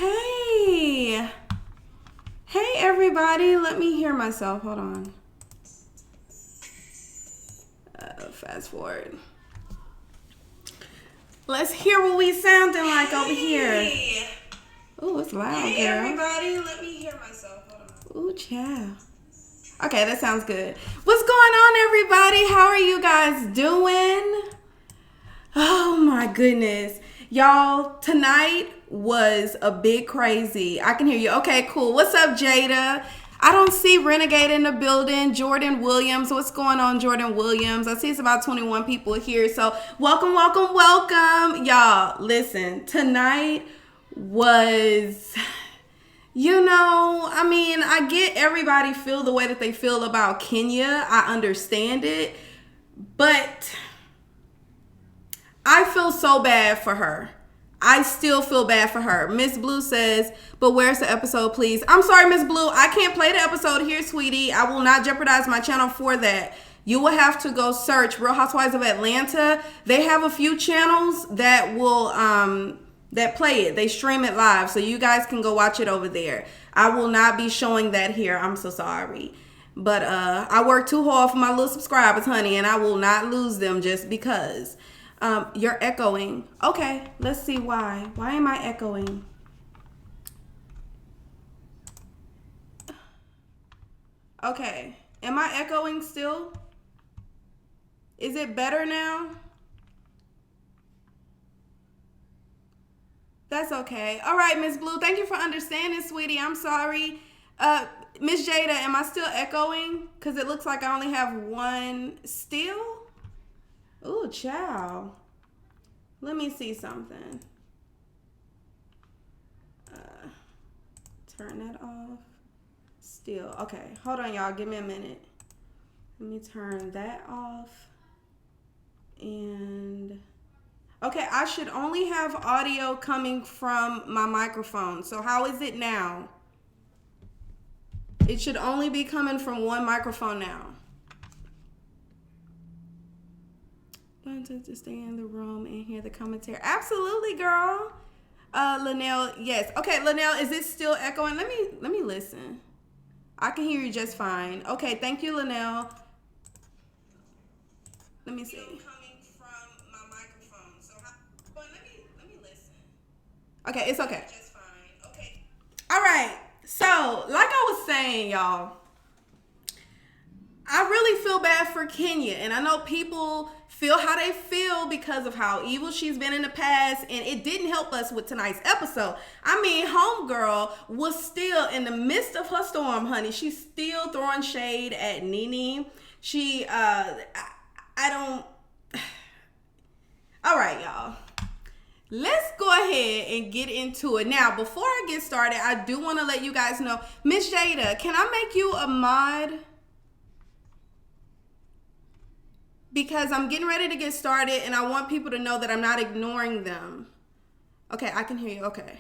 Hey. Hey, everybody. Let me hear myself. Hold on. Fast forward. Let's hear what we sounding like over here. Ooh, it's loud, hey, girl. Everybody, let me hear myself. Hold on. Ooh, child. Okay, that sounds good. What's going on, everybody? How are you guys doing? Oh, my goodness. Y'all, tonight was a bit crazy. I can hear you. Okay, cool. What's up, Jada? I don't see Renegade in the building. Jordan Williams. What's going on, Jordan Williams? I see it's about 21 people here. So welcome, welcome, welcome. Y'all, listen. Tonight was, I mean, I get everybody feel the way that they feel about Kenya. I understand it. But I feel so bad for her. I still feel bad for her. Miss Blue says, but where's the episode, please? I'm sorry, Miss Blue. I can't play the episode here, sweetie. I will not jeopardize my channel for that. You will have to go search Real Housewives of Atlanta. They have a few channels that will that play it. They stream it live, so you guys can go watch it over there. I will not be showing that here. I'm so sorry. But I work too hard for my little subscribers, honey, and I will not lose them just because. You're echoing. Okay, let's see why. Why am I echoing? Okay, am I echoing still? Is it better now? That's okay. All right, Miss Blue, thank you for understanding, sweetie. I'm sorry. Miss Jada, am I still echoing? Because it looks like I only have one still. Ooh, child. Let me see something. Turn that off. Still. Okay, hold on, y'all. Give me a minute. Let me turn that off. And okay, I should only have audio coming from my microphone. So how is it now? It should only be coming from one microphone now. To stay in the room and hear the commentary. Absolutely, girl. Linnell, yes. Okay, Linnell, is it still echoing? Let me listen. I can hear you just fine. Okay, thank you, Linnell. Let me see. Coming from my microphone. So let me listen. Okay, it's okay. Just fine. Okay. All right. So, like I was saying, y'all, I really feel bad for Kenya, and I know people feel how they feel because of how evil she's been in the past, and it didn't help us with tonight's episode. I mean, homegirl was still in the midst of her storm, honey. She's still throwing shade at Nene. She, I don't. All right, y'all. Let's go ahead and get into it. Now, before I get started, I do want to let you guys know, Miss Jada, can I make you a mod? Because I'm getting ready to get started and I want people to know that I'm not ignoring them. Okay, I can hear you. Okay.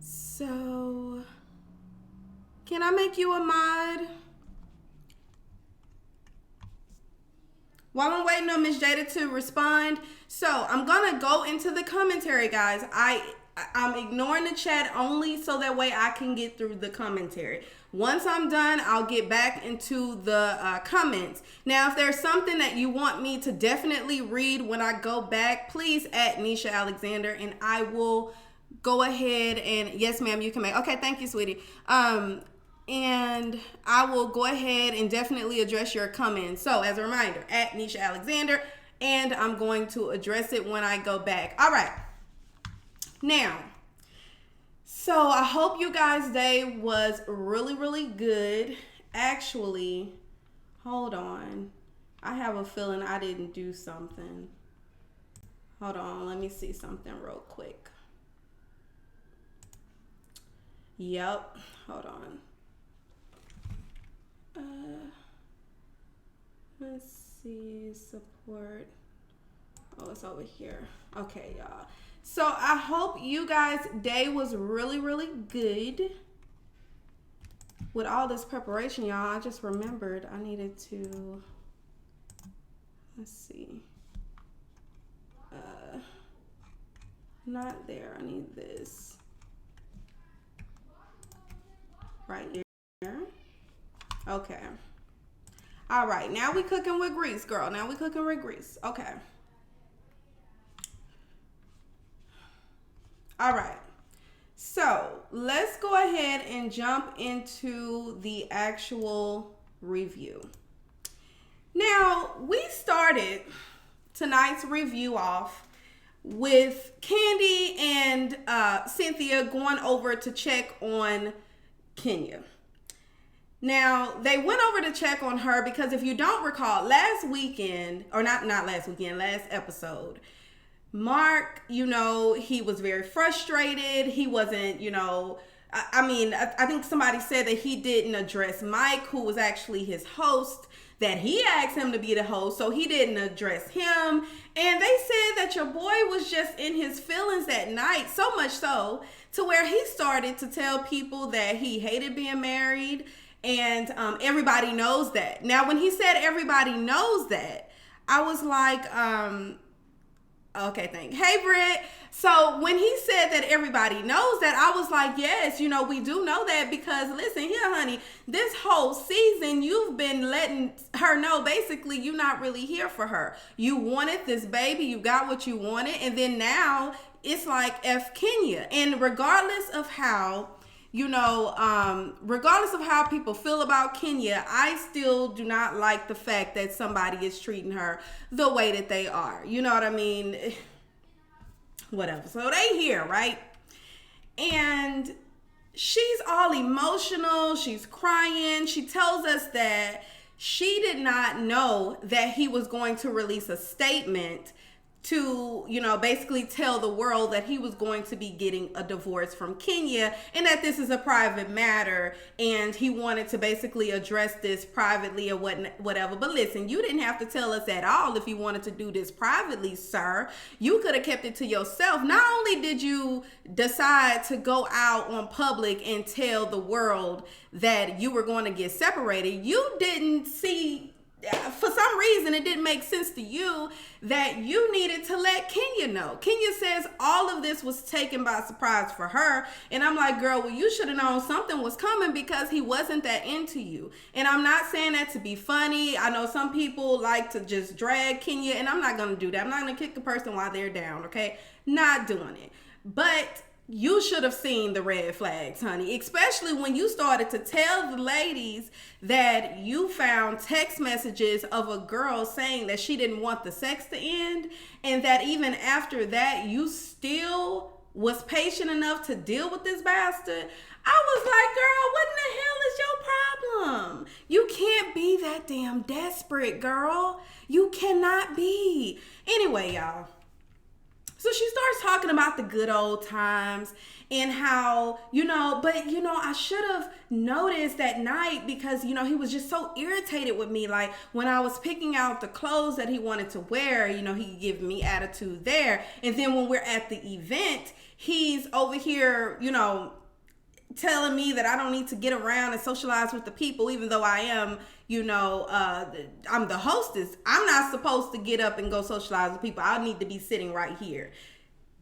So, can I make you a mod? While I'm waiting on Miss Jada to respond. So, I'm going to go into the commentary, guys. I'm ignoring the chat only so that way I can get through the commentary. Once I'm done, I'll get back into the comments. Now, if there's something that you want me to definitely read when I go back, please at Nesha Alexander and I will go ahead and, yes, ma'am, you can make. Okay, thank you, sweetie. And I will go ahead and definitely address your comments. So, as a reminder, at Nesha Alexander, and I'm going to address it when I go back. All right. Now, so I hope you guys' day was really, really good. Actually, hold on. I have a feeling I didn't do something. Hold on, let me see something real quick. Yep, hold on. Let's see, support. Oh, it's over here. Okay, y'all. So I hope you guys' day was really, really good. With all this preparation, y'all, I just remembered I needed to, let's see. Not there, I need this. Right here. Okay. All right. Now we cooking with grease, girl. Now we cooking with grease. Okay. All right. So let's go ahead and jump into the actual review. Now, we started tonight's review off with Kandi and Cynthia going over to check on Kenya. Now, they went over to check on her because if you don't recall, last weekend, or not last weekend, last episode, Marc, he was very frustrated. He wasn't, I think somebody said that he didn't address Mike, who was actually his host, that he asked him to be the host, so he didn't address him. And they said that your boy was just in his feelings that night, so much so to where he started to tell people that he hated being married, and everybody knows that. Now, when he said everybody knows that, I was like, okay, thanks. Hey, Britt. So when he said that everybody knows that, I was like, yes, we do know that because listen here, honey, this whole season, you've been letting her know basically you're not really here for her. You wanted this baby. You got what you wanted. And then now it's like F Kenya. And regardless of how people feel about Kenya, I still do not like the fact that somebody is treating her the way that they are. You know what I mean? Whatever. So they here, right? And she's all emotional. She's crying. She tells us that she did not know that he was going to release a statement to, basically tell the world that he was going to be getting a divorce from Kenya and that this is a private matter and he wanted to basically address this privately or whatever. But listen, you didn't have to tell us at all if you wanted to do this privately, sir. You could have kept it to yourself. Not only did you decide to go out on public and tell the world that you were going to get separated, you didn't see, for some reason, it didn't make sense to you that you needed to let Kenya know. Kenya says all of this was taken by surprise for her. And I'm like, girl, well, you should have known something was coming because he wasn't that into you. And I'm not saying that to be funny. I know some people like to just drag Kenya, and I'm not going to do that. I'm not going to kick a person while they're down, okay? Not doing it. But you should have seen the red flags, honey, especially when you started to tell the ladies that you found text messages of a girl saying that she didn't want the sex to end, and that even after that, you still was patient enough to deal with this bastard. I was like, girl, what in the hell is your problem? You can't be that damn desperate, girl. You cannot be. Anyway, y'all. So she starts talking about the good old times and how, I should have noticed that night because, he was just so irritated with me. Like when I was picking out the clothes that he wanted to wear, he gave me attitude there. And then when we're at the event, he's over here, telling me that I don't need to get around and socialize with the people, even though I am, I'm the hostess. I'm not supposed to get up and go socialize with people. I need to be sitting right here.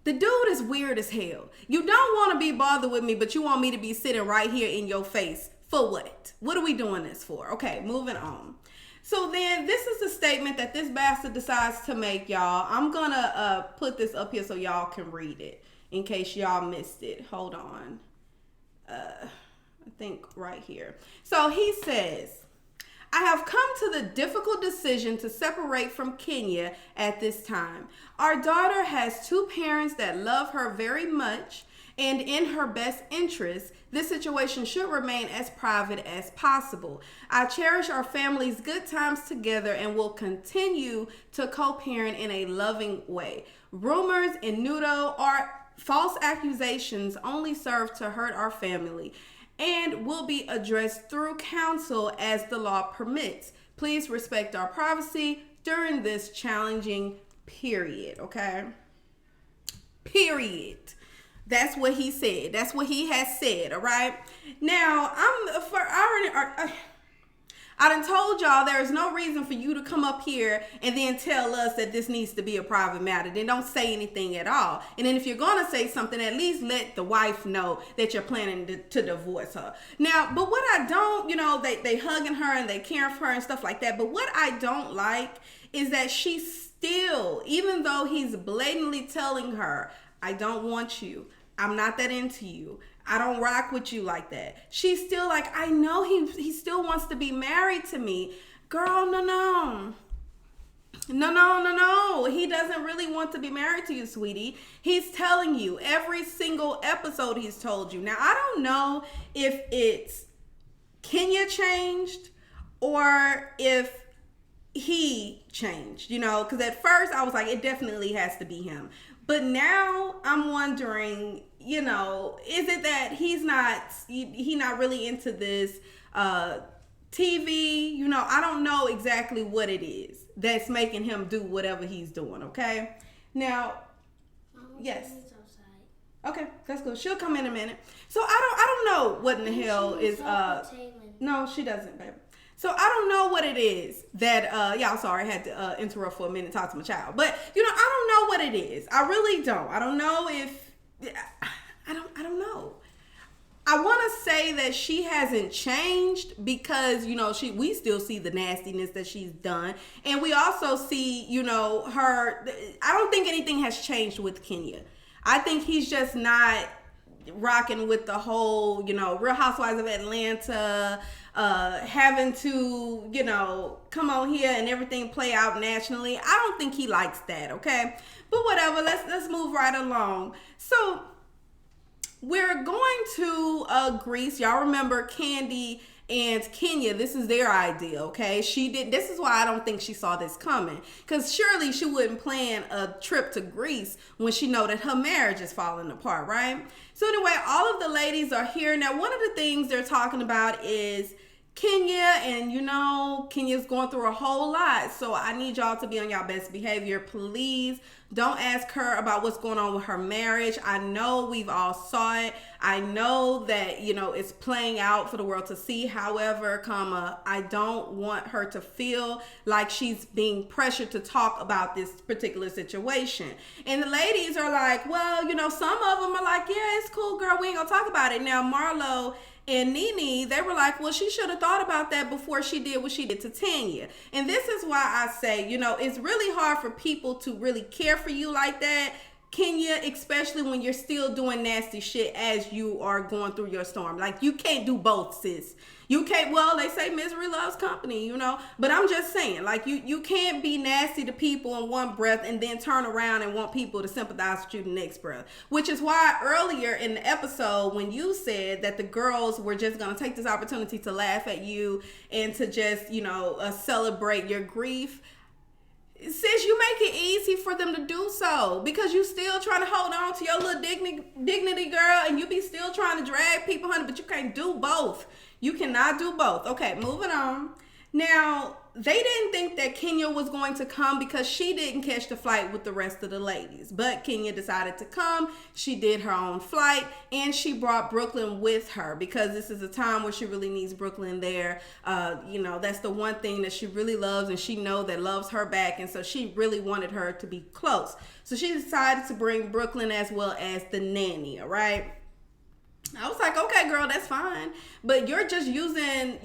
The dude is weird as hell. You don't want to be bothered with me, but you want me to be sitting right here in your face. For what? What are we doing this for? Okay, moving on. So then this is the statement that this bastard decides to make, y'all. I'm going to put this up here so y'all can read it in case y'all missed it. Hold on. I think right here. So he says, I have come to the difficult decision to separate from Kenya at this time. Our daughter has two parents that love her very much, and in her best interest, this situation should remain as private as possible. I cherish our family's good times together and will continue to co-parent in a loving way. Rumors and nudo are false accusations only serve to hurt our family and will be addressed through counsel as the law permits. Please respect our privacy during this challenging period, okay? Period. That's what he said. That's what he has said, all right? Now, I I done told y'all there is no reason for you to come up here and then tell us that this needs to be a private matter. Then don't say anything at all. And then if you're going to say something, at least let the wife know that you're planning to divorce her. Now, but what I don't, they hugging her and they caring for her and stuff like that. But what I don't like is that she still, even though he's blatantly telling her, I don't want you, I'm not that into you, I don't rock with you like that, she's still like, I know he still wants to be married to me. Girl, no. He doesn't really want to be married to you, sweetie. He's telling you every single episode. He's told you. Now, I don't know if it's Kenya changed or if he changed, because at first I was like, it definitely has to be him. But now I'm wondering, is it that he's not really into this TV? I don't know exactly what it is that's making him do whatever he's doing. Okay. Now, yes. Okay, that's good. She'll come in a minute. So I don't know what in the hell is no, she doesn't, baby. So I don't know what it is that y'all, sorry, I had to interrupt for a minute, talk to my child. But I don't know what it is. I really don't. I don't know if I don't know. I want to say that she hasn't changed because we still see the nastiness that she's done, and we also see her. I don't think anything has changed with Kenya. I think he's just not rocking with the whole Real Housewives of Atlanta, having to come on here and everything play out nationally. I don't think he likes that. Okay, but whatever. Let's move right along. So we're going to Greece. Y'all remember Kandi and Kenya, this is their idea, okay? This is why I don't think she saw this coming, because surely she wouldn't plan a trip to Greece when she know that her marriage is falling apart, right? So anyway, all of the ladies are here. Now, one of the things they're talking about is Kenya, and Kenya's going through a whole lot, so I need y'all to be on y'all best behavior. Please don't ask her about what's going on with her marriage. I know we've all saw it. I know that it's playing out for the world to see. However, I don't want her to feel like she's being pressured to talk about this particular situation. And the ladies are like, well, some of them are like, yeah, it's cool, girl, we ain't gonna talk about it. Now, Marlo and Nene, they were like, well, she should have thought about that before she did what she did to Tanya. And this is why I say, it's really hard for people to really care for you like that, Kenya, especially when you're still doing nasty shit as you are going through your storm. Like, you can't do both, sis. You can't, well, they say misery loves company, but I'm just saying, like, you can't be nasty to people in one breath and then turn around and want people to sympathize with you the next breath. Which is why earlier in the episode, when you said that the girls were just going to take this opportunity to laugh at you and to just, celebrate your grief, sis, you make it easy for them to do so because you still trying to hold on to your little dignity, girl, and you be still trying to drag people, honey, but you can't do both. You cannot do both. Okay, moving on. Now, they didn't think that Kenya was going to come because she didn't catch the flight with the rest of the ladies. But Kenya decided to come. She did her own flight, and she brought Brooklyn with her because this is a time where she really needs Brooklyn there. That's the one thing that she really loves, and she know that loves her back, and so she really wanted her to be close. So she decided to bring Brooklyn as well as the nanny, all right? I was like, okay, girl, that's fine. But you're just using,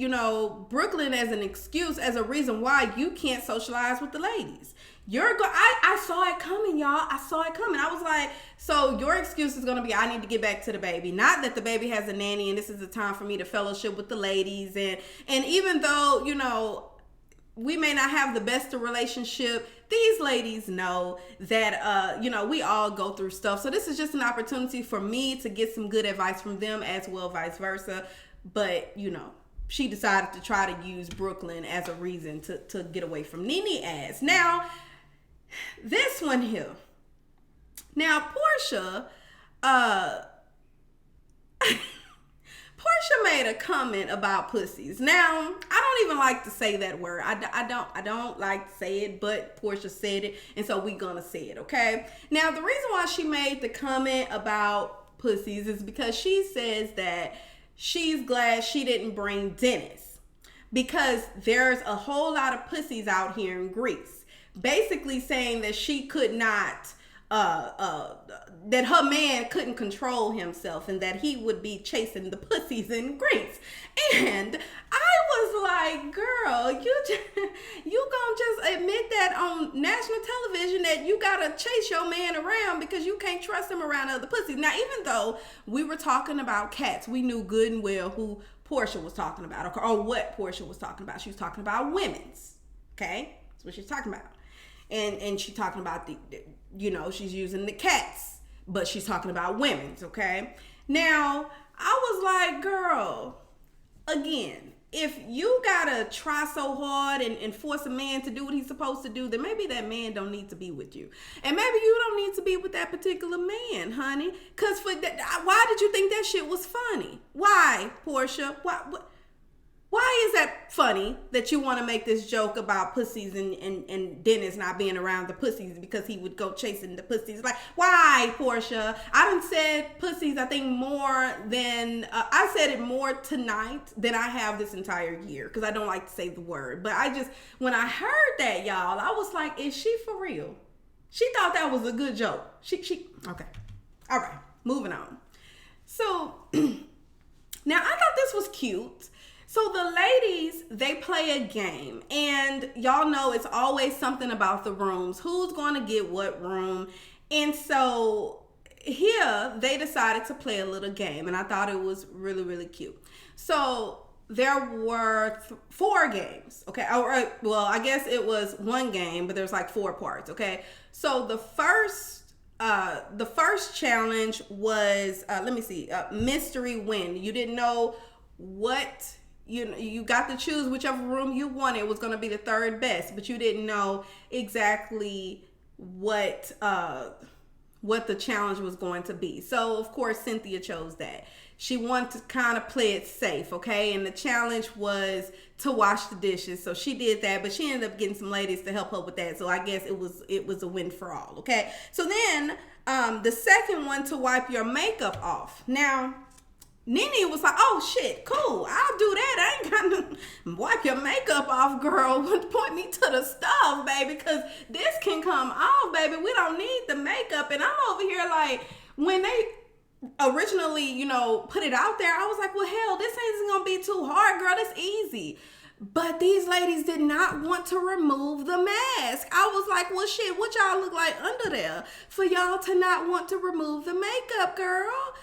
Brooklyn as an excuse, as a reason why you can't socialize with the ladies. I saw it coming, y'all. I saw it coming. I was like, so your excuse is going to be, I need to get back to the baby. Not that the baby has a nanny and this is the time for me to fellowship with the ladies. And even though, we may not have the best of relationship, these ladies know that, we all go through stuff. So this is just an opportunity for me to get some good advice from them as well, vice versa. But, she decided to try to use Brooklyn as a reason to get away from Nene ass. Now, this one here. Now, Portia made a comment about pussies. Now, I don't even like to say that word. I don't like to say it, but Portia said it, and so we gonna say it, okay? Now, the reason why she made the comment about pussies is because she says that she's glad she didn't bring Dennis. because there's a whole lot of pussies out here in Greece. Basically saying that she could not, that her man couldn't control himself and that he would be chasing the pussies in Greece. And I was like, girl, you gonna just admit that on national television that you gotta chase your man around because you can't trust him around other pussies. Now, even though we were talking about cats, we knew good and well who Portia was talking about, or what Portia was talking about. She was talking about women's, okay? That's what she's talking about. And she's talking about she's using the cats, but she's talking about women's, okay? Now, I was like, girl, again, if you gotta try so hard and force a man to do what he's supposed to do, then maybe that man don't need to be with you. And maybe you don't need to be with that particular man, honey. Because why did you think that shit was funny? Why, Portia? Why is that funny that you want to make this joke about pussies and Dennis not being around the pussies because he would go chasing the pussies? Like, why, Portia? I done said pussies, I think, more than, I said it more tonight than I have this entire year because I don't like to say the word. But when I heard that, y'all, I was like, is she for real? She thought that was a good joke. Okay. All right, moving on. So, now I thought this was cute. So the ladies, they play a game, and y'all know it's always something about the rooms. Who's going to get what room? And so here they decided to play a little game, and I thought it was really, really cute. So there were 4 games, okay? Well, I guess it was one game, but there's like 4 parts, okay? So the first challenge was, mystery win. You didn't know what... You got to choose whichever room you wanted. It was going to be the third best, but you didn't know exactly what the challenge was going to be. So, of course, Cynthia chose that. She wanted to kind of play it safe, okay? And the challenge was to wash the dishes. So she did that, but she ended up getting some ladies to help her with that. So I guess it was a win for all, okay? So then the second one, to wipe your makeup off. Now, Nene was like, oh shit, cool, I'll do that. I ain't got to wipe your makeup off, girl. Point me to the stove, baby, because this can come off, baby. We don't need the makeup. And I'm over here like, when they originally, put it out there, I was like, well, hell, this ain't gonna be too hard, girl. It's easy. But these ladies did not want to remove the mask. I was like, well, shit, what y'all look like under there for y'all to not want to remove the makeup, girl?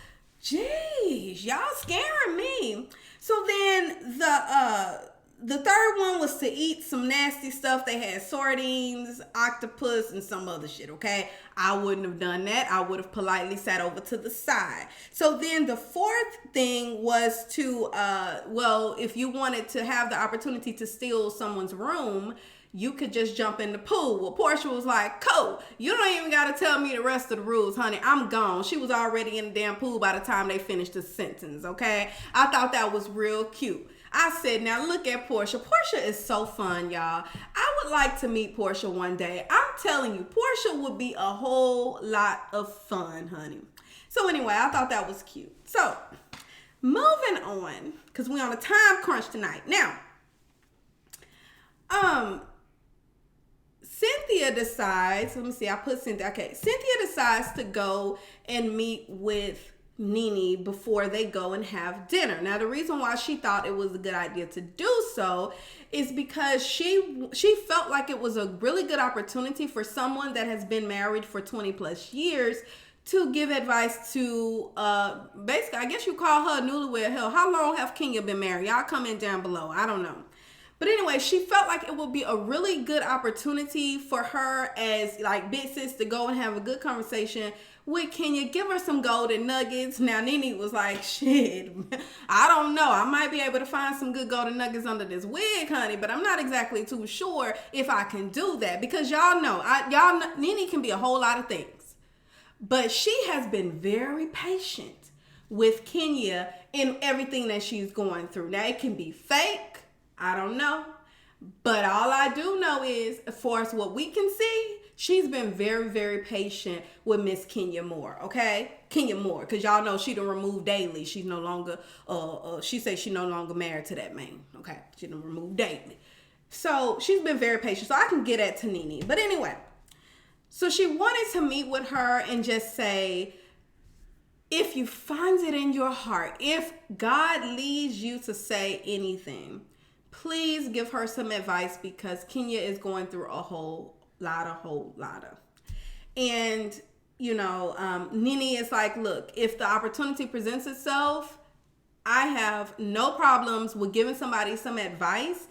Jeez, y'all scaring me. So then the third one was to eat some nasty stuff. They had sardines, octopus, and some other shit, okay? I wouldn't have done that. I would have politely sat over to the side. So then the fourth thing was to, if you wanted to have the opportunity to steal someone's room, you could just jump in the pool. Well, Portia was like, cool, you don't even got to tell me the rest of the rules, honey. I'm gone. She was already in the damn pool by the time they finished the sentence, okay? I thought that was real cute. I said, now look at Portia. Portia is so fun, y'all. I would like to meet Portia one day. I'm telling you, Portia would be a whole lot of fun, honey. So anyway, I thought that was cute. So moving on, because we're on a time crunch tonight. Now, Cynthia decides, Cynthia decides to go and meet with Nene before they go and have dinner. Now, the reason why she thought it was a good idea to do so is because she felt like it was a really good opportunity for someone that has been married for 20 plus years to give advice to, basically, I guess you call her newlywed. Hell, how long have Kenya been married? Y'all comment down below. I don't know. But anyway, she felt like it would be a really good opportunity for her as like big sis to go and have a good conversation with Kenya, give her some golden nuggets. Now, Nene was like, shit, I don't know. I might be able to find some good golden nuggets under this wig, honey, but I'm not exactly too sure if I can do that because y'all know, Nene can be a whole lot of things. But she has been very patient with Kenya in everything that she's going through. Now, it can be fake. I don't know. But all I do know is, as far as what we can see, she's been very, very patient with Miss Kenya Moore, okay? Kenya Moore, because y'all know she done removed daily. She's no longer, she says she no longer married to that man, okay? She done removed daily. So she's been very patient. So I can get at to Nene. But anyway, so she wanted to meet with her and just say, if you find it in your heart, if God leads you to say anything, please give her some advice, because Kenya is going through a whole lot of. And, you know, Nene is like, look, if the opportunity presents itself, I have no problems with giving somebody some advice.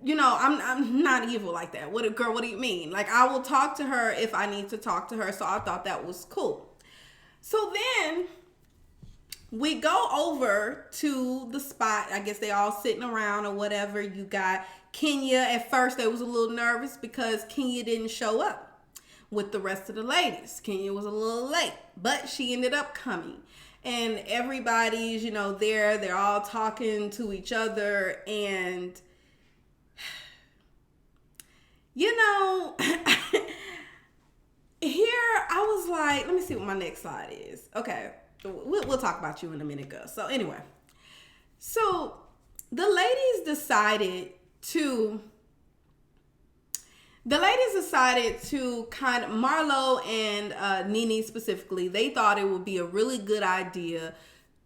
You know, I'm not evil like that. What do you mean? Like, I will talk to her if I need to talk to her. So I thought that was cool. So then we go over to the spot. I guess they all sitting around or whatever. You got Kenya. At first, they was a little nervous because Kenya didn't show up with the rest of the ladies. Kenya was a little late, but she ended up coming. And everybody's, you know, there. They're all talking to each other. And, you know, here I was like, let me see what my next slide is. Okay, we'll talk about you in a minute, girl. So anyway, so the ladies decided to kind of, Marlo and Nene specifically, they thought it would be a really good idea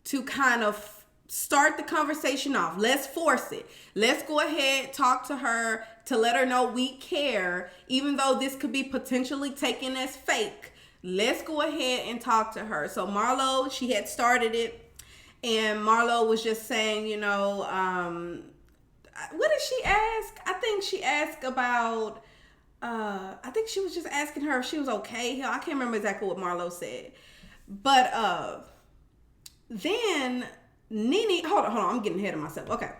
to kind of start the conversation off. Let's force it. Let's go ahead, talk to her to let her know we care, even though this could be potentially taken as fake. Let's go ahead and talk to her. So Marlo, she had started it, and Marlo was just saying, you know, what did she ask? I think she asked about, I think she was just asking her if she was okay. I can't remember exactly what Marlo said. But then Nene, hold on, I'm getting ahead of myself. Okay.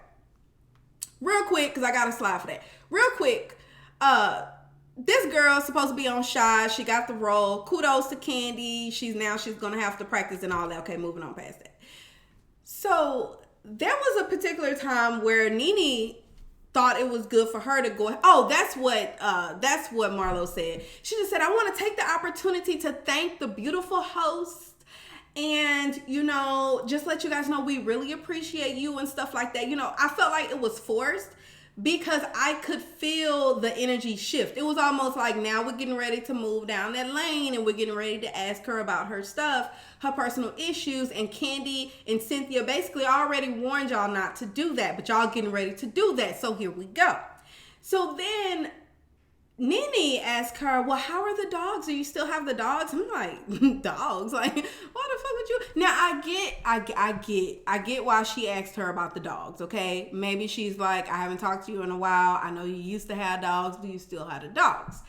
Real quick, because I got a slide for that. Real quick, this girl's supposed to be on Shy. She got the role. Kudos to Kandi. She's going to have to practice and all that. Okay, moving on past that. So there was a particular time where Nene thought it was good for her to go. Oh, that's what Marlo said. She just said, I want to take the opportunity to thank the beautiful host. And, you know, just let you guys know we really appreciate you and stuff like that. You know, I felt like it was forced because I could feel the energy shift. It was almost like now we're getting ready to move down that lane and we're getting ready to ask her about her stuff, her personal issues. And Kandi and Cynthia basically already warned y'all not to do that, but y'all getting ready to do that. So here we go. So then Nene asked her, well, how are the dogs? Do you still have the dogs? I'm like, dogs? Like, why the fuck would you? Now, I get why she asked her about the dogs, okay? Maybe she's like, I haven't talked to you in a while. I know you used to have dogs. Do you still have the dogs?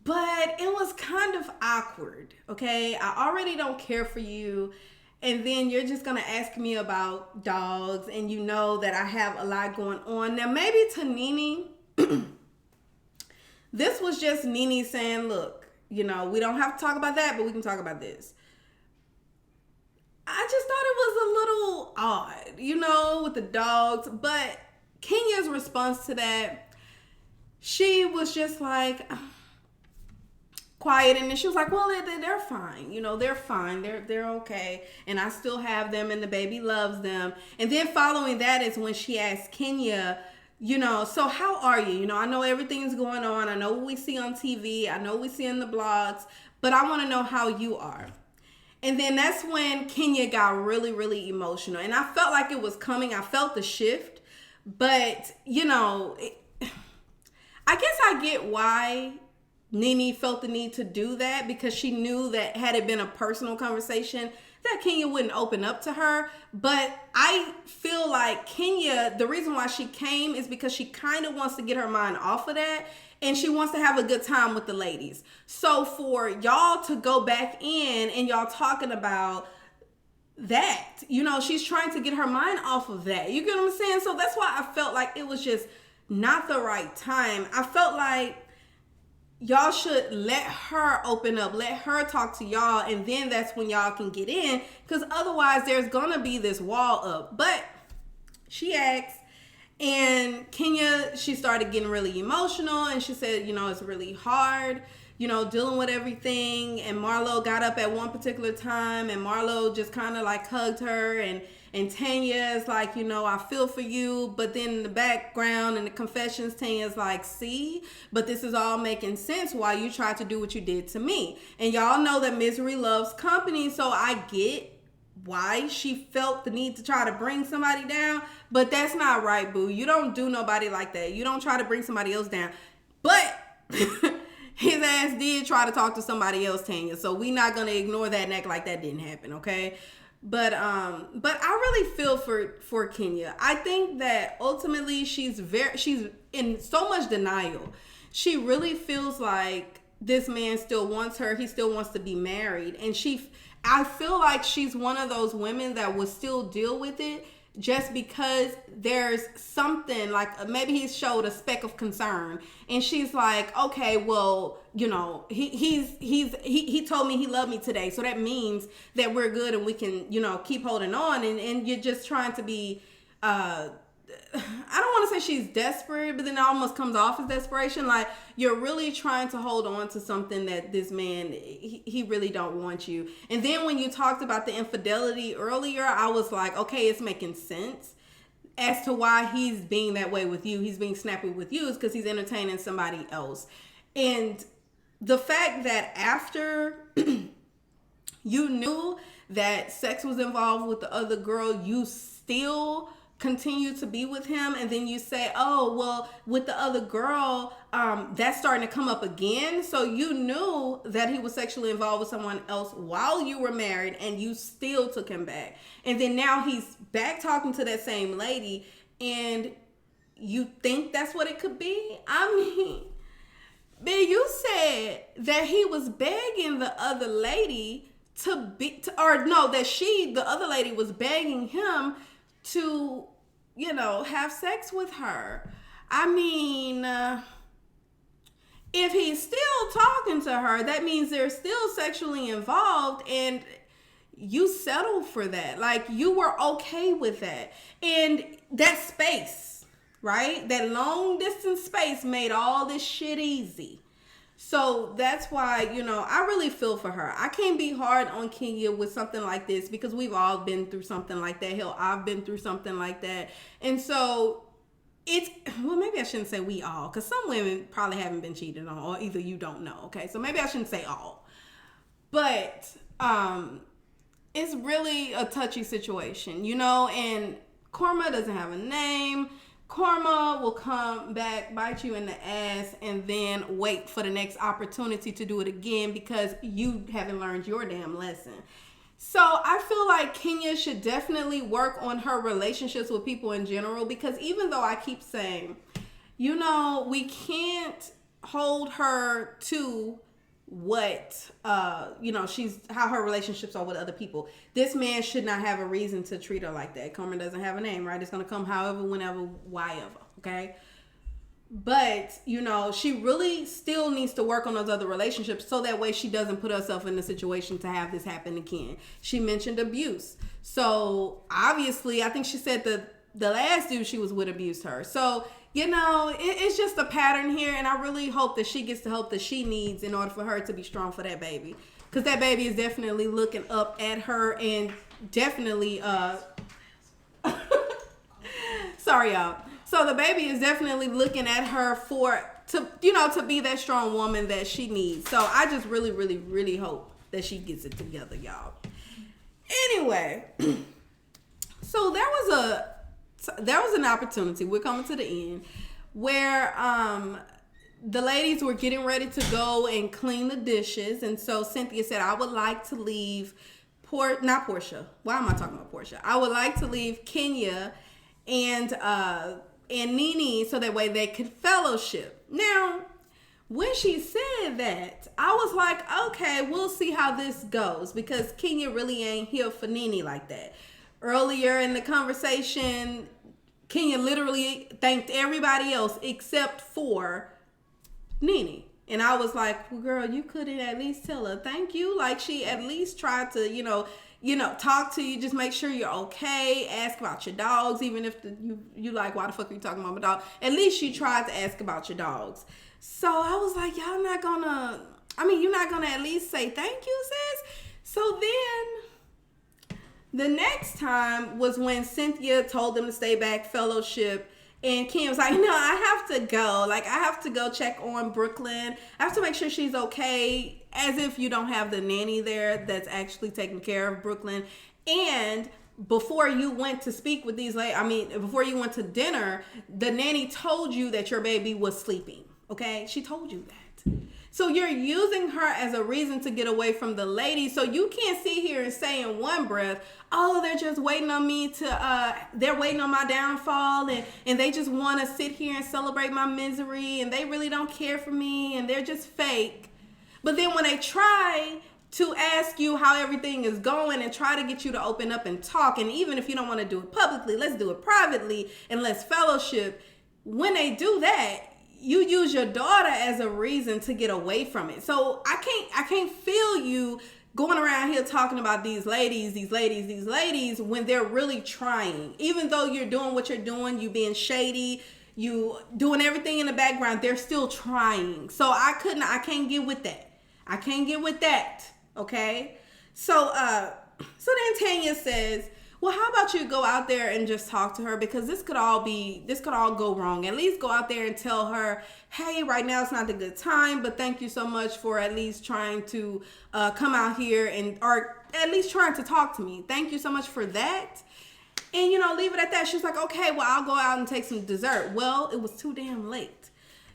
But it was kind of awkward, okay? I already don't care for you. And then you're just going to ask me about dogs. And you know that I have a lot going on. Now, maybe to Nene, this was just Nene saying, look, you know, we don't have to talk about that, but we can talk about this. I just thought it was a little odd, you know, with the dogs. But Kenya's response to that, she was just like quiet. And then she was like, well, they're fine. You know, they're fine. They're okay. And I still have them and the baby loves them. And then following that is when she asked Kenya, you know, so how are you? You know, I know everything's going on. I know what we see on TV. I know what we see in the blogs, but I want to know how you are. And then that's when Kenya got really, really emotional. And I felt like it was coming. I felt the shift. But, you know, I guess I get why Nene felt the need to do that, because she knew that had it been a personal conversation, that Kenya wouldn't open up to her. But I feel like Kenya, the reason why she came is because she kind of wants to get her mind off of that. And she wants to have a good time with the ladies. So for y'all to go back in and y'all talking about that, you know, she's trying to get her mind off of that. You get what I'm saying? So that's why I felt like it was just not the right time. I felt like y'all should let her open up, let her talk to y'all, and then that's when y'all can get in, because otherwise there's gonna be this wall up. But she asked, And Kenya, she started getting really emotional, and she said, it's really hard, dealing with everything. And Marlo got up at one particular time, and Marlo just kind of like hugged her, and Tanya is like, I feel for you. But then in the background in the confessions, Tanya's like, see, but this is all making sense why you tried to do what you did to me. And y'all know that misery loves company, so I get why she felt the need to try to bring somebody down, but that's not right, boo. You don't do nobody like that. You don't try to bring somebody else down. But his ass did try to talk to somebody else, Tanya. So we not gonna ignore that and act like that didn't happen, okay? But I really feel for Kenya. I think that ultimately she's in so much denial. She really feels like this man still wants her. He still wants to be married, and I feel like she's one of those women that will still deal with it just because there's something like maybe he showed a speck of concern, and she's like, okay, well, he told me he loved me today, so that means that we're good and we can keep holding on, and you're just trying to be I don't want to say she's desperate, but then it almost comes off as desperation. Like, you're really trying to hold on to something that this man, he really don't want you. And then when you talked about the infidelity earlier, I was like, okay, it's making sense as to why he's being that way with you. He's being snappy with you is because he's entertaining somebody else. And the fact that after you knew that sex was involved with the other girl, you still continue to be with him, and then you say, oh, well, with the other girl, that's starting to come up again. So you knew that he was sexually involved with someone else while you were married, and you still took him back. And then now he's back talking to that same lady, and you think that's what it could be? I mean, man, you said that he was begging the other lady the other lady was begging him to, have sex with her. I mean, if he's still talking to her, that means they're still sexually involved, and you settled for that. Like, you were okay with that. And that space, right? That long distance space made all this shit easy. So that's why, I really feel for her. I can't be hard on Kenya with something like this because we've all been through something like that. Hell, I've been through something like that. And so maybe I shouldn't say we all, because some women probably haven't been cheated on, or either you don't know, okay? So maybe I shouldn't say all. But it's really a touchy situation, and karma doesn't have a name. Karma will come back, bite you in the ass, and then wait for the next opportunity to do it again because you haven't learned your damn lesson. So I feel like Kenya should definitely work on her relationships with people in general, because even though I keep saying, we can't hold her to what she's how her relationships are with other people. This man should not have a reason to treat her like that. Karma doesn't have a name, right? It's gonna come however, whenever, why ever, okay? But she really still needs to work on those other relationships so that way she doesn't put herself in the situation to have this happen again. She mentioned abuse, so obviously I think she said the last dude she was with abused her. So it's just a pattern here, and I really hope that she gets the help that she needs in order for her to be strong for that baby. Because that baby is definitely looking up at her, and definitely, sorry, y'all. So the baby is definitely looking at her to be that strong woman that she needs. So I just really, really, really hope that she gets it together, y'all. Anyway, so there was an opportunity, we're coming to the end, where the ladies were getting ready to go and clean the dishes. And so Cynthia said, I would like to leave not Portia. Why am I talking about Portia? I would like to leave Kenya and Nene so that way they could fellowship. Now, when she said that, I was like, okay, we'll see how this goes, because Kenya really ain't here for Nene like that. Earlier in the conversation, Kenya literally thanked everybody else except for Nene. And I was like, well, girl, you couldn't at least tell her thank you. Like, she at least tried to, talk to you, just make sure you're okay, ask about your dogs, even if you like, why the fuck are you talking about my dog? At least she tried to ask about your dogs. So I was like, you're not gonna at least say thank you, sis? So then the next time was when Cynthia told them to stay back, fellowship, and Kim was like, no, I have to go. Like, I have to go check on Brooklyn. I have to make sure she's okay, as if you don't have the nanny there that's actually taking care of Brooklyn. And before you went to speak with before you went to dinner, the nanny told you that your baby was sleeping. Okay? She told you that. So you're using her as a reason to get away from the lady. So you can't sit here and say in one breath, oh, they're just waiting on me they're waiting on my downfall, and they just want to sit here and celebrate my misery, and they really don't care for me, and they're just fake. But then when they try to ask you how everything is going and try to get you to open up and talk, and even if you don't want to do it publicly, let's do it privately and let's fellowship. When they do that, you use your daughter as a reason to get away from it. So I can't feel you going around here talking about these ladies when they're really trying. Even though you're doing what you're doing, you being shady, you doing everything in the background, they're still trying. So I can't get with that. I can't get with that. Okay? So then Tanya says, well, how about you go out there and just talk to her, because this could all go wrong. At least go out there and tell her, hey, right now it's not the good time, but thank you so much for at least trying to come out here or at least trying to talk to me. Thank you so much for that. And, leave it at that. She was like, okay, well, I'll go out and take some dessert. Well, it was too damn late.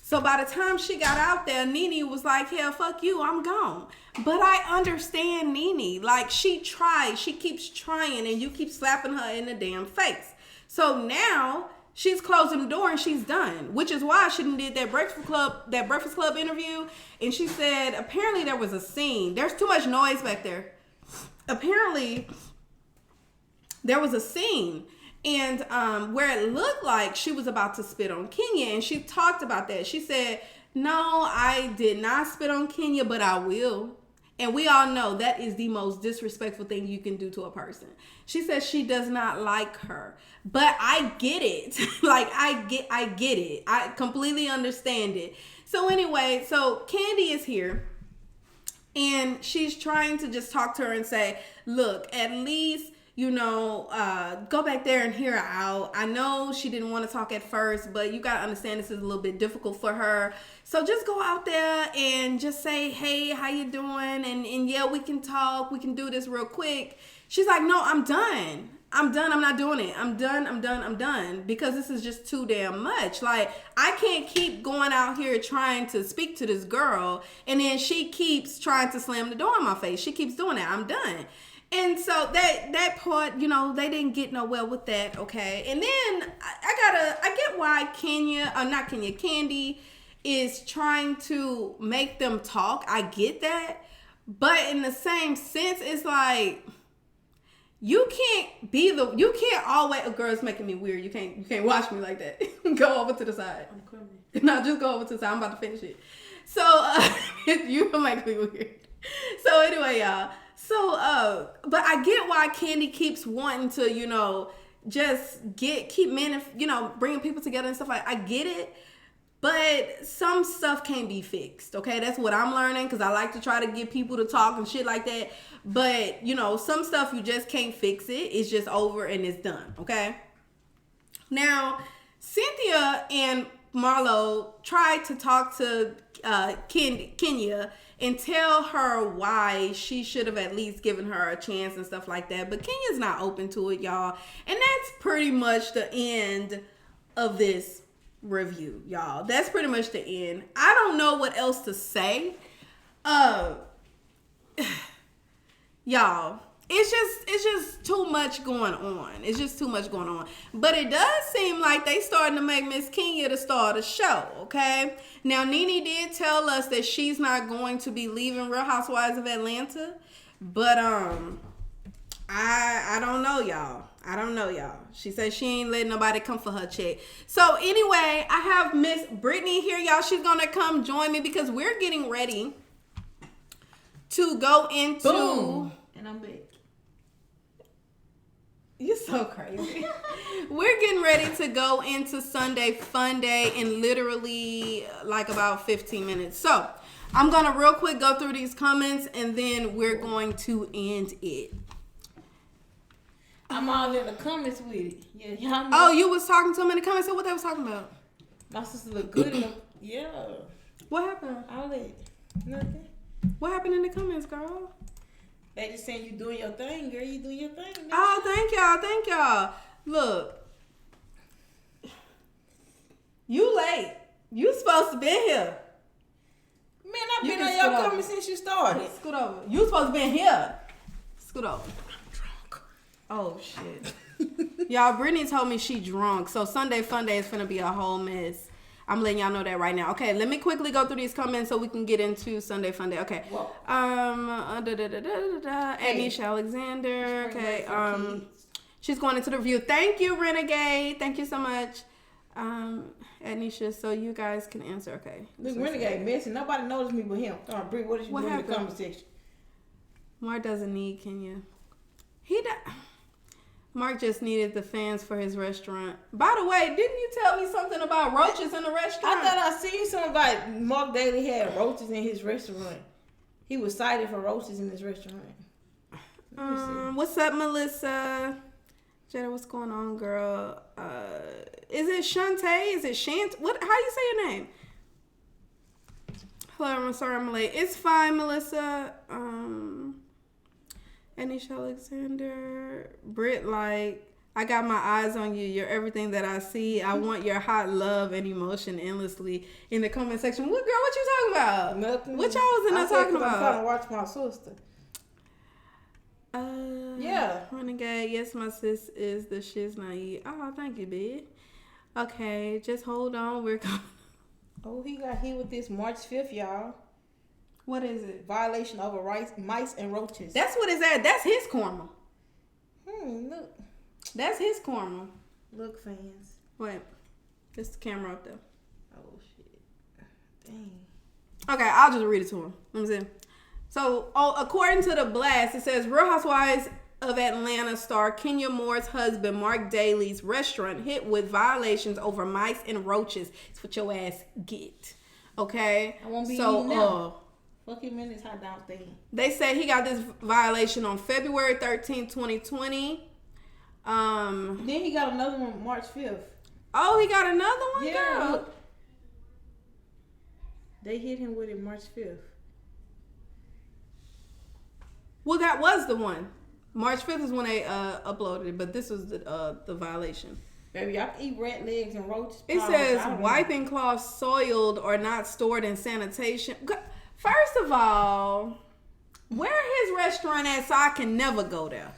So by the time she got out there, Nene was like, hell, fuck you, I'm gone. But I understand Nene. Like, she tried. She keeps trying, and you keep slapping her in the damn face. So now she's closing the door and she's done, which is why she did that Breakfast Club interview. And she said, apparently there was a scene. There's too much noise back there. Apparently there was a scene. And where it looked like she was about to spit on Kenya, and she talked about that. She said, no, I did not spit on Kenya, but I will. And we all know that is the most disrespectful thing you can do to a person. She says she does not like her, but I get it. Like, I get it. I completely understand it. So anyway, so Kandi is here, and she's trying to just talk to her and say, look, at least, go back there and hear her out. I know she didn't want to talk at first, but you got to understand this is a little bit difficult for her. So just go out there and just say, hey, how you doing? And yeah, we can talk. We can do this real quick. She's like, no, I'm done. I'm not doing it. I'm done. Because this is just too damn much. Like, I can't keep going out here trying to speak to this girl, and then she keeps trying to slam the door in my face. She keeps doing that. I'm done. And so that part, they didn't get nowhere with that, okay? And then I get why Kandi is trying to make them talk. I get that. But in the same sense, it's like, you can't always, a girl's making me weird. You can't watch me like that. Go over to the side. I'm coming. No, just go over to the side. I'm about to finish it. So, you make me weird. So anyway, y'all. So, but I get why Kandi keeps wanting to, just keep men, bringing people together and stuff like that. I get it, but some stuff can't be fixed, okay? That's what I'm learning, because I like to try to get people to talk and shit like that. But, some stuff you just can't fix it. It's just over and it's done, okay? Now, Cynthia and Marlo tried to talk to Kenya and tell her why she should have at least given her a chance and stuff like that. But Kenya's not open to it, y'all. And that's pretty much the end of this review, y'all. That's pretty much the end. I don't know what else to say. Y'all, it's just too much going on. It's just too much going on. But it does seem like they starting to make Miss Kenya the star of the show, okay? Now, Nene did tell us that she's not going to be leaving Real Housewives of Atlanta. But, I don't know, y'all. I don't know, y'all. She said she ain't letting nobody come for her check. So, anyway, I have Miss Brittany here, y'all. She's going to come join me because we're getting ready to go into... Boom. And I'm back. You're so crazy. We're getting ready to go into Sunday Fun Day in literally like about 15 minutes. So I'm going to real quick go through these comments and then we're going to end it. I'm all in the comments with it. Yeah, y'all know. Oh, you was talking to them in the comments? So what they was talking about? My sister look good in them. Yeah. What happened? All that. Nothing. What happened in the comments, girl? They just saying you doing your thing, girl. You doing your thing. Girl. Oh, thank y'all. Look. You late. You supposed to be here. Man, I've been on your comments since you started. Scoot over. You supposed to be here. Scoot over. I'm drunk. Oh, shit. Y'all, Brittany told me she drunk. So Sunday Fun Day is finna be a whole mess. I'm letting y'all know that right now. Okay, let me quickly go through these comments so we can get into Sunday Fun Day. Okay. Nesha Alexander. Okay. She's going into the review. Thank you, Renegade. Thank you so much. Anisha, so you guys can answer. Okay. Look, Renegade messy. Nobody noticed me but him. Brie, what did you do in the comment section? Marc doesn't need Kenya. Marc just needed the fans for his restaurant. By the way, didn't you tell me something about roaches in the restaurant? I thought I seen something about Marc Daly had roaches in his restaurant. He was cited for roaches in his restaurant. What's up, Melissa? Jada, what's going on, girl? Is it Shantae? Is it Shant? What? How you say your name? Hello, I'm sorry I'm late. It's fine, Melissa. Anisha Alexander, Britt, like, I got my eyes on you. You're everything that I see. I want your hot love and emotion endlessly in the comment section. What, girl, what you talking about? Nothing. What y'all was in there talking about? I'm trying to watch my sister. Yeah. Renegade, yes, my sis is the shiz naive. Oh, thank you, babe. Okay, just hold on. We're going. Oh, he got hit with this March 5th, y'all. What is it? Violation of mice and roaches. That's what it's at. That's his karma. Look. That's his karma. Look, fans. Wait. There's the camera up there. Oh, shit. Dang. Okay, I'll just read it to him. Let me see. So, according to the blast, it says Real Housewives of Atlanta star Kenya Moore's husband, Marc Daly's restaurant hit with violations over mice and roaches. It's what your ass get. Okay? I won't be eating now. Fuck him in his hot dog thing. They say he got this violation on February 13, 2020. Then he got another one March 5th. Oh, he got another one? Yeah, girl. look. They hit him with it March 5th. Well, that was the one. March 5th is when they uploaded it, but this was the violation. Baby, y'all can eat rat legs and roaches. It says wiping cloths soiled or not stored in sanitation. First of all, where his restaurant at so I can never go there?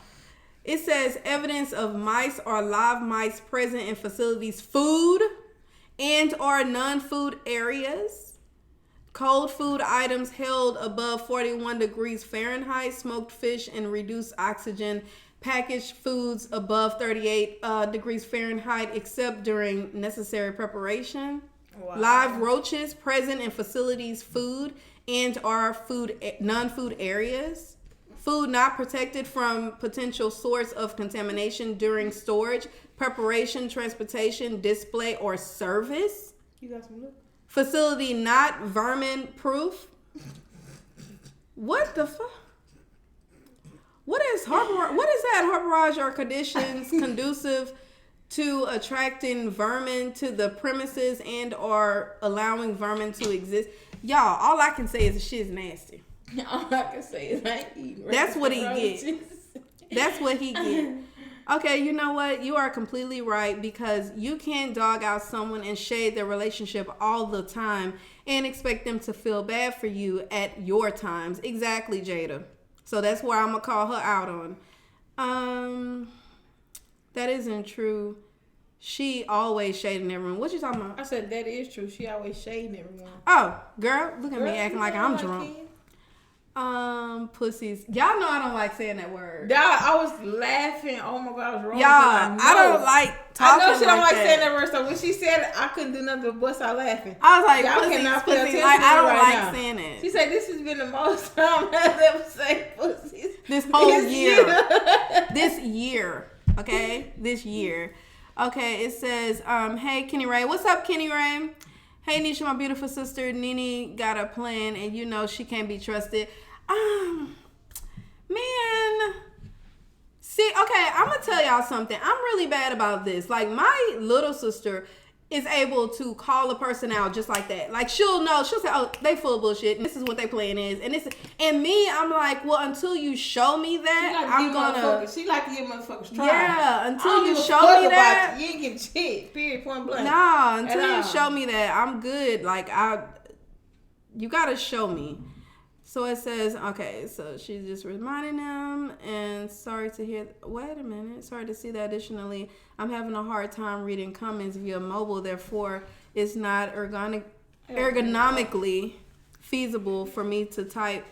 It says evidence of mice or live mice present in facilities' food and or non-food areas. Cold food items held above 41 degrees Fahrenheit, smoked fish and reduced oxygen, packaged foods above 38 degrees Fahrenheit except during necessary preparation. Wow. Live roaches present in facilities' food and or non-food areas. Food not protected from potential source of contamination during storage, preparation, transportation, display, or service. You got some look. Facility not vermin proof. What the fuck? What is that harborage or conditions conducive to attracting vermin to the premises and or allowing vermin to exist? Y'all, all I can say is the shit's nasty. All I can say is I ain't eating. That's what he gets. That's what he gets. Okay, you know what? You are completely right because you can't dog out someone and shade their relationship all the time and expect them to feel bad for you at your times. Exactly, Jada. So that's where I'm going to call her out on. That isn't true. She always shading everyone. What you talking about? I said that is true. She always shading everyone. Oh, girl, look at me acting like I'm drunk. Pussies. Y'all know I don't like saying that word. Y'all, I was laughing. Oh my God, I was wrong. Y'all, I don't like talking. I know she don't like that. saying that word. So when she said it, I couldn't do nothing but bust out laughing. I was like, y'all pussies, cannot pussies. Like, I don't like saying it. She said this has been the most time I've ever said pussies this whole year. This year. okay, this year. Okay, it says, hey, Kenny Ray. What's up, Kenny Ray? Hey, Nesha, my beautiful sister. Nene got a plan, and you know she can't be trusted. Man. See, okay, I'm going to tell y'all something. I'm really bad about this. Like, my little sister is able to call a person out just like that. Like, she'll know. She'll say, oh, they full of bullshit, and this is what their plan is. And me, I'm like, well, until you show me that, I'm going to... She like to give motherfuckers try. Yeah, until you show me that. You ain't getting shit, period, point blank. Nah, until you show me that, I'm good. Like, you got to show me. So it says, okay, so she's just reminding them, and sorry to hear, wait a minute, sorry to see that. Additionally, I'm having a hard time reading comments via mobile, therefore, it's not ergonomically feasible for me to type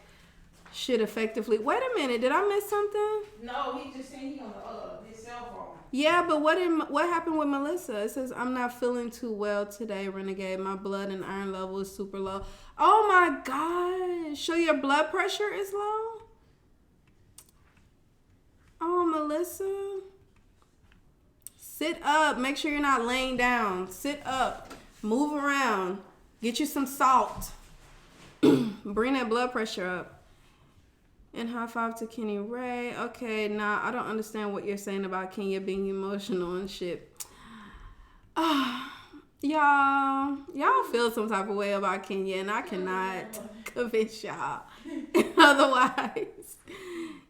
shit effectively. Wait a minute, did I miss something? No, he just said he on his cell phone. Yeah, but what happened with Melissa? It says, I'm not feeling too well today, Renegade. My blood and iron level is super low. Oh my gosh. So your blood pressure is low? Oh, Melissa. Sit up. Make sure you're not laying down. Sit up. Move around. Get you some salt. Bring that blood pressure up. And high five to Kenny Ray. Okay, nah, I don't understand what you're saying about Kenya being emotional and shit. Y'all feel some type of way about Kenya, and I cannot convince y'all otherwise.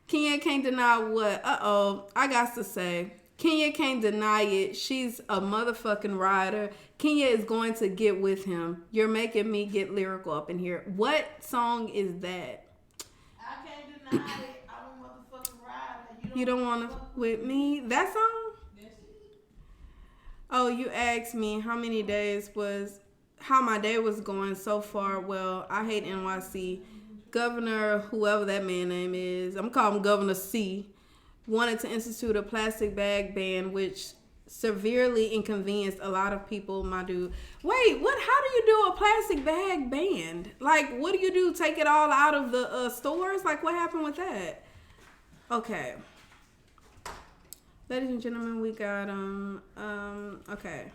Kenya can't deny what? I got to say. Kenya can't deny it. She's a motherfucking rider. Kenya is going to get with him. You're making me get lyrical up in here. What song is that? I can't deny it. I'm a motherfucking rider. You don't want to with me? That song? Oh, you asked me how my day was going so far. Well, I hate NYC. Governor, whoever that man name is, I'm calling him Governor C, wanted to institute a plastic bag ban, which severely inconvenienced a lot of people, my dude. Wait, what? How do you do a plastic bag ban? Like, what do you do? Take it all out of the stores? Like, what happened with that? Okay. Ladies and gentlemen, we got, okay.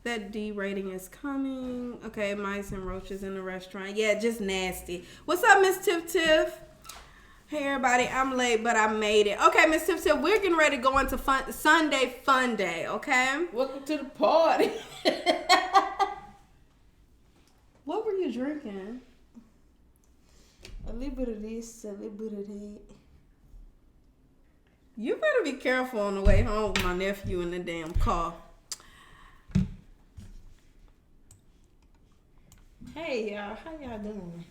That D rating is coming. Okay, mice and roaches in the restaurant. Yeah, just nasty. What's up, Miss Tiff? Hey, everybody, I'm late, but I made it. Okay, Miss Tiff, we're getting ready to go into Sunday Fun Day, okay? Welcome to the party. What were you drinking? A little bit of this, a little bit of that. You better be careful on the way home with my nephew in the damn car. Hey, y'all. How y'all doing?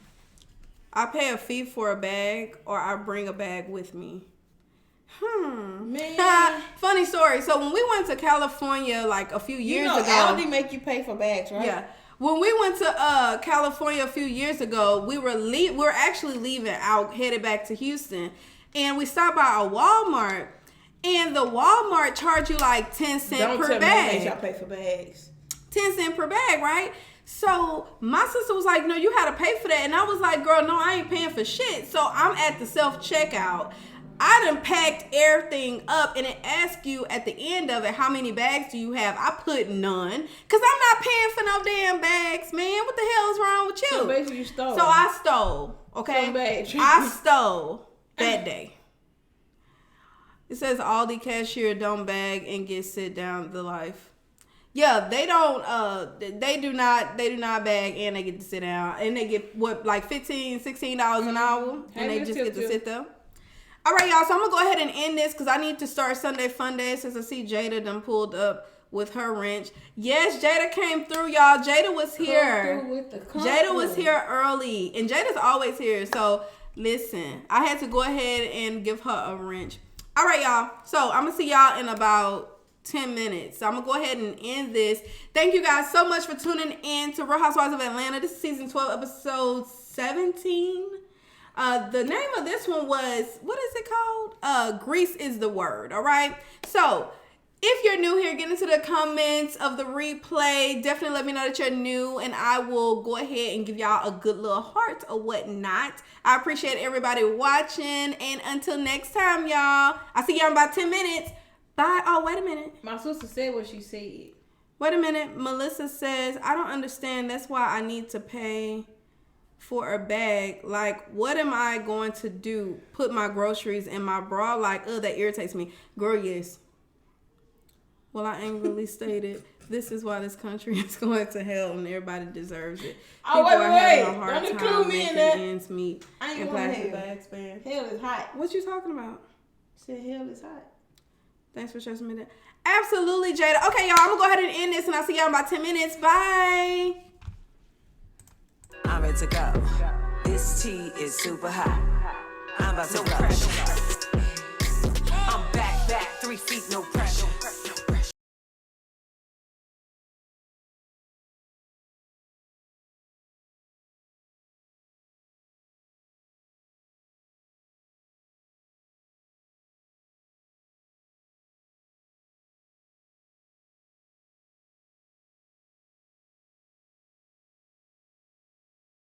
I pay a fee for a bag, or I bring a bag with me. Man. Funny story. So when we went to California like a few years ago. Aldi make you pay for bags, right? Yeah. When we went to California a few years ago, we were actually leaving out, headed back to Houston. And we stopped by a Walmart, and the Walmart charged you like 10 cents per bag. Y'all pay for bags. 10 cents per bag, right? So my sister was like, no, you had to pay for that. And I was like, girl, no, I ain't paying for shit. So I'm at the self-checkout. I done packed everything up, and it asks you at the end of it, how many bags do you have? I put none, because I'm not paying for no damn bags, man. What the hell is wrong with you? So basically you stole. So I stole, okay? I stole that day. It says Aldi cashier don't bag and get sit down the life. Yeah, they don't they do not bag, and they get to sit down, and they get what, like $15, $16 an hour, and they just get to sit there. All right, y'all, so I'm gonna go ahead and end this because I need to start Sunday Fun Day since I see Jada done pulled up with her wrench. Yes, Jada came through, y'all. Jada was here. Jada was here early, and Jada's always here. So listen, I had to go ahead and give her a wrench. All right, y'all. So I'm gonna see y'all in about 10 minutes. So I'm gonna go ahead and end this. Thank you guys so much for tuning in to Real Housewives of Atlanta. This is season 12, episode 17. The name of this one was, what is it called? Grease is the Word. All right. So If you're new here, get into the comments of the replay. Definitely let me know that you're new, and I will go ahead and give y'all a good little heart or whatnot. I appreciate everybody watching, and until next time, y'all. I'll see y'all in about 10 minutes. Bye. Oh, wait a minute. My sister said what she said. Wait a minute. Melissa says, I don't understand. That's why I need to pay for a bag. Like, what am I going to do? Put my groceries in my bra? Like, that irritates me. Girl, yes. Well, I angrily stated, this is why this country is going to hell and everybody deserves it. Oh, People are having a wait. hard Don't time include me making in that. ends meet I ain't and going to plastic hell. bags, man. Hell is hot. What you talking about? Said hell is hot. Thanks for trusting me that. Absolutely, Jada. Okay, y'all, I'm going to go ahead and end this, and I'll see y'all in about 10 minutes. Bye. I'm ready to go. This tea is super hot. I'm about to go.